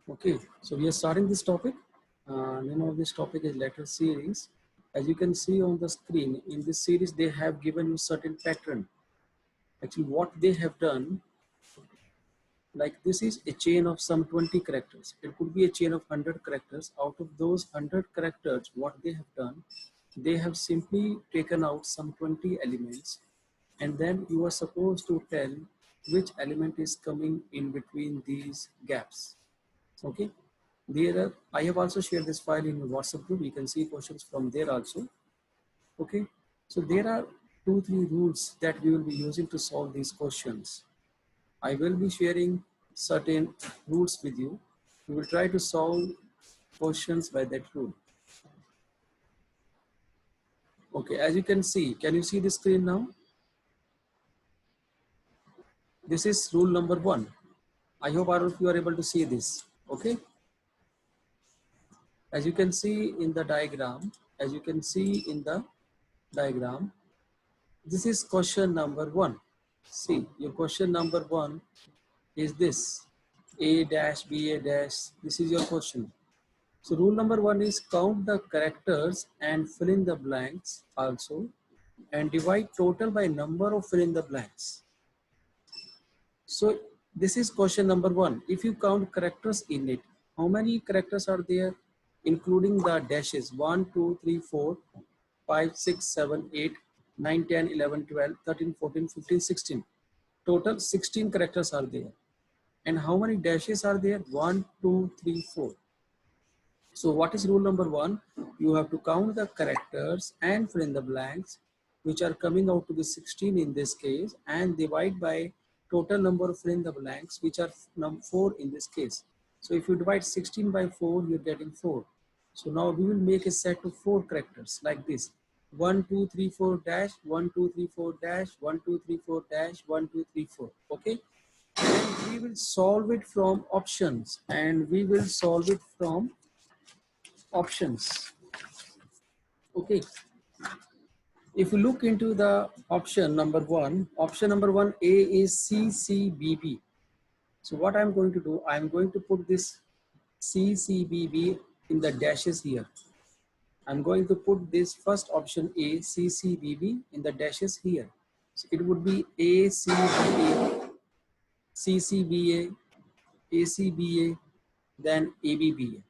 Okay, so we are starting this topic. Name of this topic is letter series. As you can see on the screen, in this series they have given you certain pattern. Actually, what they have done, like this is a chain of some 20 characters. It could be a chain of 100 characters. Out of those 100 characters, what they have done, they have simply taken out some 20 elements, and then you are supposed to tell which element is coming in between these gaps. Okay, I have also shared this file in your WhatsApp group. You can see questions from there also. Okay, so there are 2-3 rules that we will be using to solve these questions. I will be sharing certain rules with you. We will try to solve questions by that rule. Okay, as you can you see the screen now? This is rule number 1. I hope all of you are able to see this. Okay, as you can see in the diagram, this is question number 1. See, your question number 1 is this. A dash, B, A dash. This is your question. So rule number 1 is count the characters and fill in the blanks also, and divide total by number of fill in the blanks. So this is question number 1. If you count characters in it, how many characters are there? Including the dashes 1, 2, 3, 4, 5, 6, 7, 8, 9, 10, 11, 12, 13, 14, 15, 16. Total 16 characters are there. And how many dashes are there? 1, 2, 3, 4. So what is rule number 1? You have to count the characters and fill in the blanks, which are coming out to be 16 in this case, and divide by total number of fill in the blanks, which are 4 in this case. So if you divide 16 by 4, you're getting 4. So now we will make a set of 4 characters like this. 1, 2, 3, 4 dash, 1, 2, 3, 4 dash, 1, 2, 3, 4 dash, 1, 2, 3, 4. Okay. And we will solve it from options, Okay. If you look into the option number 1, option number 1A is CCBB. So what I'm going to do, I'm going to put this CCBB in the dashes here. I'm going to put this first option A, CCBB in the dashes here. So it would be ACBA, CCBA, ACBA, then ABBA.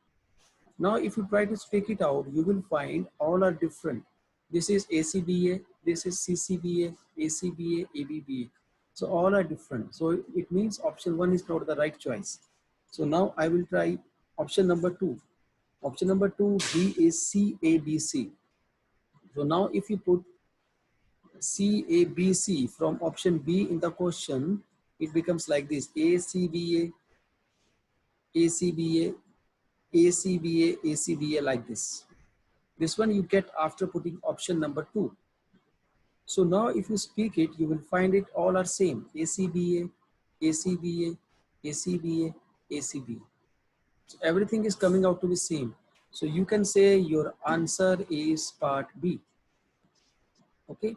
Now, if you try to speak it out, you will find all are different. This is ACBA, this is CCBA, ACBA, ABBA. So all are different. So it means option 1 is not the right choice. So now I will try option number 2. Option number 2, B is CABC. So now if you put CABC from option B in the question, it becomes like this: ACBA, ACBA, ACBA, ACBA, like this. This one you get after putting option number 2. So now if you speak it, you will find it all are same: ACBA, ACBA, ACBA, ACBA. So everything is coming out to be same. So you can say your answer is part B. Okay.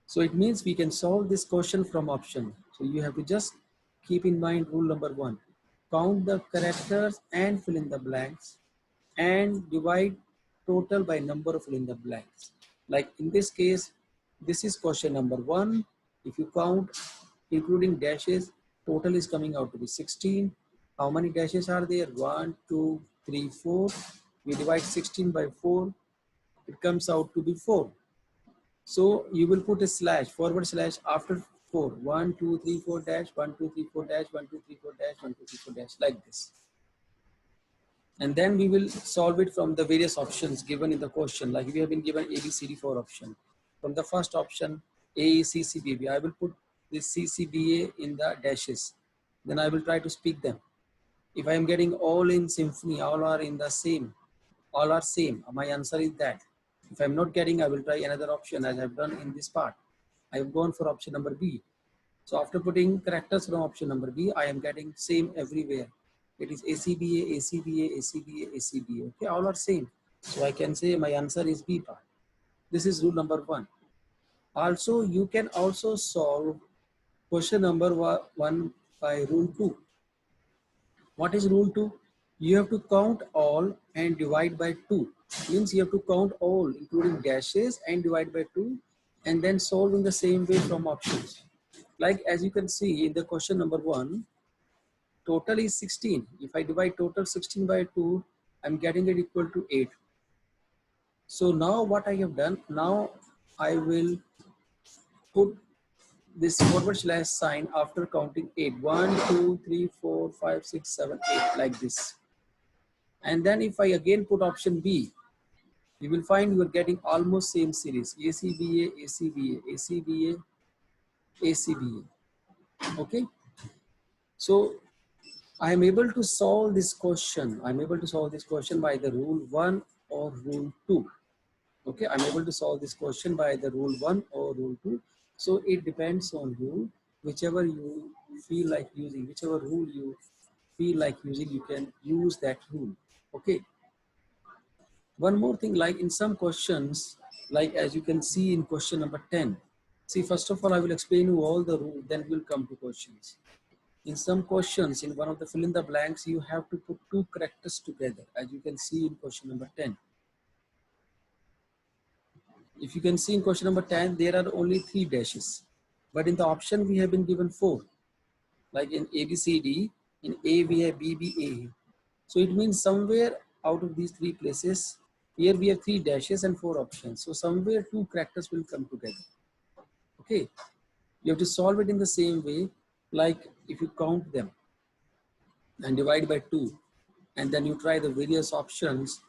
So it means we can solve this question from option. So you have to just keep in mind rule number 1. Count the characters and fill in the blanks, and divide total by number of fill in the blanks. Like in this case, this is question number 1. If you count including dashes, total is coming out to be 16. How many dashes are there? 1, 2, 3, 4. We divide 16 by 4. It comes out to be 4. So you will put a slash, forward slash after 4. 1, 2, 3, 4 dash, 1, 2, 3, 4 dash, 1, 2, 3, 4 dash, 1, 2, 3, 4 dash, like this. And then we will solve it from the various options given in the question. Like we have been given ABCD4 option. From the first option, A, C, C, B, B. I will put this C, C, B, A in the dashes. Then I will try to speak them. If I am getting all in symphony, all are in the same, all are same, my answer is that. If I'm not getting, I will try another option as I've done in this part. I have gone for option number B. So after putting characters from option number B, I am getting same everywhere. It is ACBA, ACBA, ACBA, ACBA. Okay, all are same. So I can say my answer is B part. This is rule number 1. Also, you can also solve question number 1 by rule 2. What is rule 2? You have to count all and divide by 2. Means you have to count all including dashes and divide by 2 and then solve in the same way from options. Like as you can see in the question number 1, total is 16. If I divide total 16 by 2, I'm getting it equal to 8. So now what I have done, now I will put this forward slash sign after counting 8. 1, 2, 3, 4, 5, 6, 7, 8 like this. And then if I again put option B, you will find you are getting almost same series, ACBA, ACBA, ACBA, ACBA. Okay. So I am able to solve this question. I'm able to solve this question by the rule 1 or rule 2. Okay, I'm able to solve this question by the rule 1 or rule 2. So it depends on you, whichever you feel like using, whichever rule you feel like using, you can use that rule. Okay. One more thing, like in some questions, like as you can see in question number 10, see, first of all, I will explain you all the rules, then we'll come to questions. In some questions, in one of the fill in the blanks, you have to put two characters together, as you can see in question number 10. If you can see in question number 10, there are only 3 dashes, but in the option we have been given 4, like in A, B, C, D, in A we have B, B, A. So it means somewhere out of these 3 places, here we have 3 dashes and 4 options. So somewhere 2 characters will come together. Okay, you have to solve it in the same way, like if you count them and divide by 2, and then you try the various options,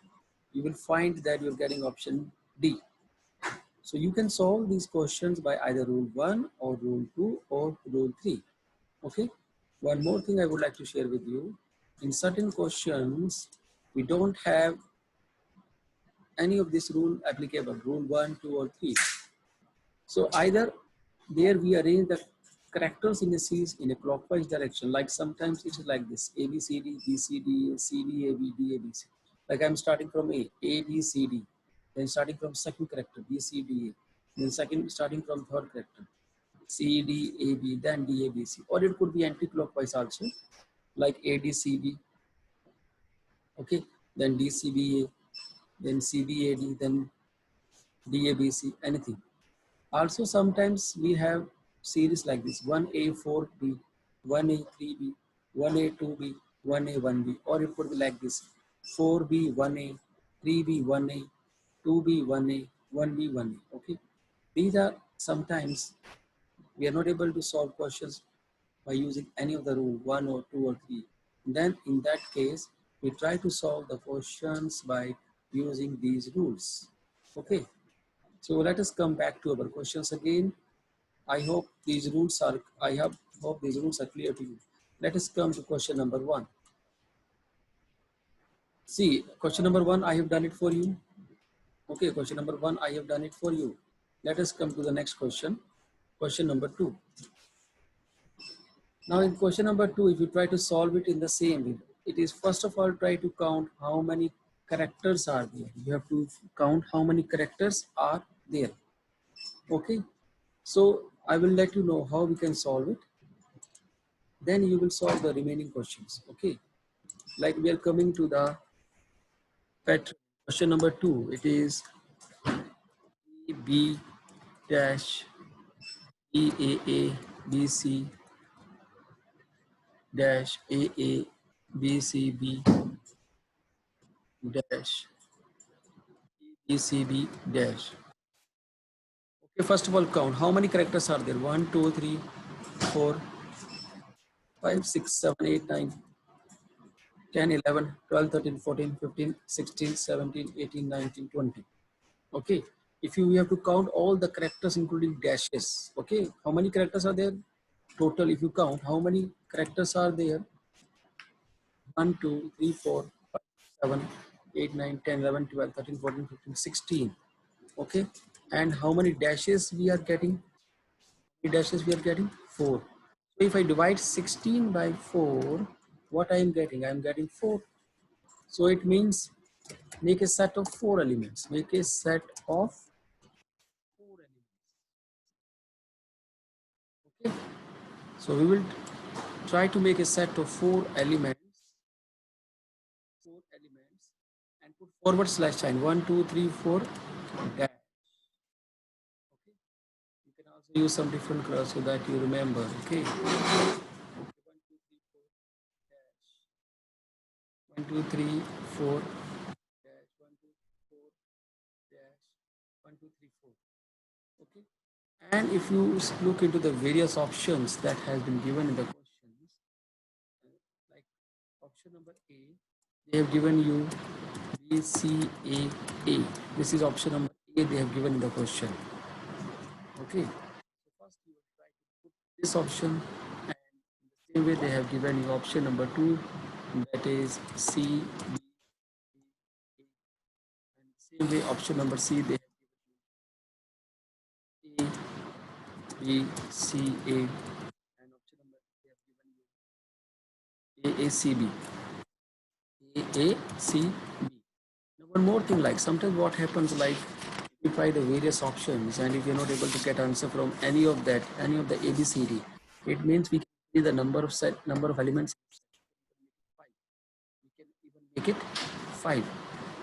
you will find that you're getting option D. So you can solve these questions by either rule 1 or rule 2 or rule 3. Okay. One more thing I would like to share with you. In certain questions, we don't have any of this rule applicable, rule 1, 2 or 3. So either there we arrange the characters in the series in a clockwise direction, like sometimes it is like this, A, B, C, D, B, C, D, A, C, D, A, B, D, A, B, C. Like I'm starting from A, B, C, D, then starting from second character, B, C, D, A, then second starting from third character, C, D, A, B, then D, A, B, C. Or it could be anti-clockwise also, like A, D, C, B, okay, then D, C, B, A, then C, B, A, D, then D, A, B, C, anything. Also, sometimes we have series like this, 1A, 4B, 1A, 3B, 1A, 2B, 1A, 1B, or it could be like this, 4B, 1A, 3B, 1A, 2B, 1A, 1B, 1A, okay. These are sometimes we are not able to solve questions by using any of the rule 1 or 2 or 3. Then in that case, we try to solve the questions by using these rules, okay. So let us come back to our questions again. I hope these rules are, hope these rules are clear to you. Let us come to question number 1. See, question number 1, I have done it for you. Okay, question number 1, I have done it for you. Let us come to the next question. Question number 2. Now in question number 2, if you try to solve it in the same way, it is first of all try to count how many characters are there. You have to count how many characters are there. Okay, so I will let you know how we can solve it. Then you will solve the remaining questions. Okay, like we are coming to the pattern. Question number 2. It is B dash EAA BC dash AA BCB dash BCB dash. Okay, first of all, count how many characters are there. 1, 2, 3, 4, 5, 6, 7, 8, 9, 10, 11, 12, 13, 14, 15, 16, 17, 18, 19, 20. Okay, if you have to count all the characters including dashes. Okay, how many characters are there total? If you count how many characters are there, 1, 2, 3, 4, 5, 7, 8, 9, 10, 11, 12, 13, 14, 15, 16. Okay, and how many dashes we are getting? Dashes we are getting 4. So if I divide 16 by 4, what I am getting? I am getting 4. So it means make a set of 4 elements. Make a set of 4 elements. Okay. So we will try to make a set of 4 elements put forward slash sign 1, 2, 3, 4 dash. Okay. You can also use some different colors so that you remember. Okay. 1, 2, 3, 4 dash. 1, 2, 3, 4 dash. 1, 2, 4 dash. 1, 2, 3, 4. Okay. And if you look into the various options that has been given in the questions, like option number A, they have given you B, C, A, A. This is option number A they have given in the question. Okay. So first you will try to put this option, and in the same way they have given you option number 2, that is C, B, A, A. And same way option number C they have given you A, B, C, A, and option number they have given you AACB. AACB. Now one more thing, like sometimes what happens, like if you try the various options and if you're not able to get answer from any of that, any of the ABCD, it means we can see the number of elements. We can even make it 5.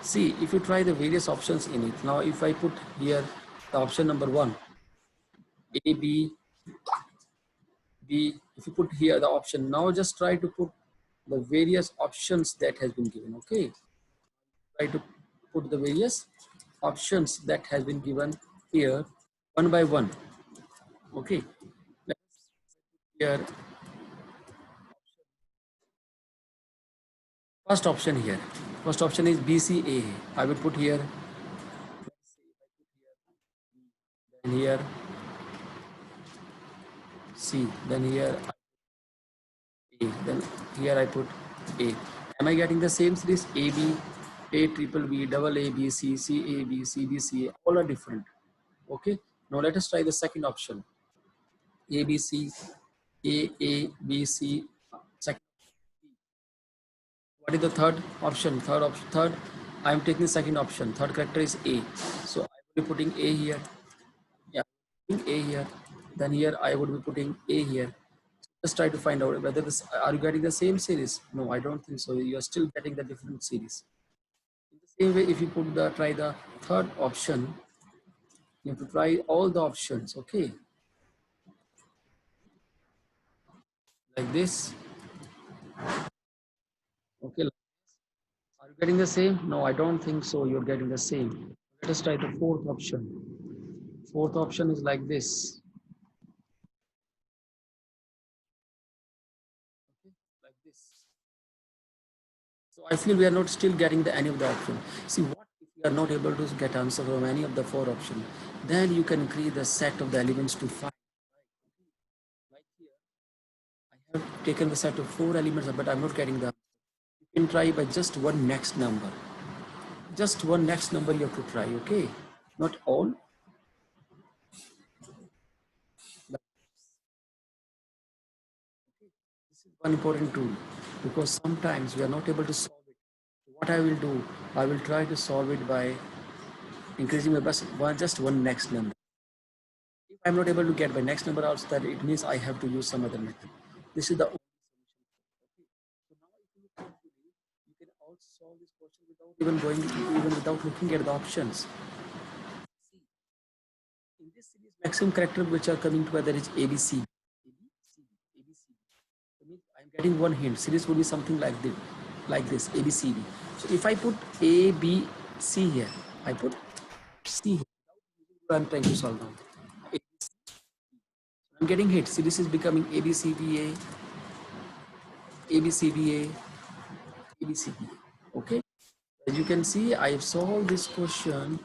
See, if you try the various options in it, now if I put here the option number 1, A, B, B, if you put here the option, now just try to put the various options that has been given, okay? Try to put the various options that has been given here one by one, okay? Here, first option here. First option is BCA. I will put here, then here C, then here A, then here I put A. Am I getting the same series? A, B, A, triple B, double A, B, C, C, A, B, C, B, C, A, all are different. Okay. Now let us try the second option. A, B, C, A, B, C. Second. What is the third option? Third. I am taking the second option. Third character is A. So I will be putting A here. Yeah, putting A here. Then here I would be putting A here. Just try to find out whether this, are you getting the same series? No, I don't think so. You are still getting the different series. In the same way, if you put the try the third option, you have to try all the options. Okay, like this. Okay, are you getting the same? No, I don't think so. You're getting the same. Let us try the fourth option. Fourth option is like this. Okay, like this. So I feel we are not still getting the any of the option. See, what if you are not able to get answer from any of the 4 options? Then you can create the set of the elements to find. Like here, I have taken the set of 4 elements, but I'm not getting the. You can try by just one next number. Just one next number you have to try. Okay, not all. This is one important tool because sometimes we are not able to solve it. What I will do, I will try to solve it by increasing my best one just one next number. If I'm not able to get by next number also, that it means I have to use some other method. This is the only solution. Okay. So now if you look carefully, you can also solve this question without even without looking at the options. See, in this series, maximum character which are coming together is ABC. ABC, ABC. So means I'm getting one hint. Series will be something like this, ABCD. So if I put A, B, C here, I put C here. I'm trying to solve now. I'm getting hit. See, this is becoming ABCDA, ABCDA, ABCDA. Okay. As you can see, I have solved this question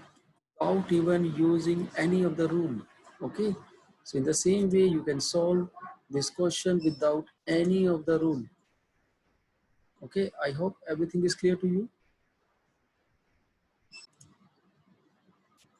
without even using any of the rule. Okay. So in the same way, you can solve this question without any of the rule. Okay. I hope everything is clear to you.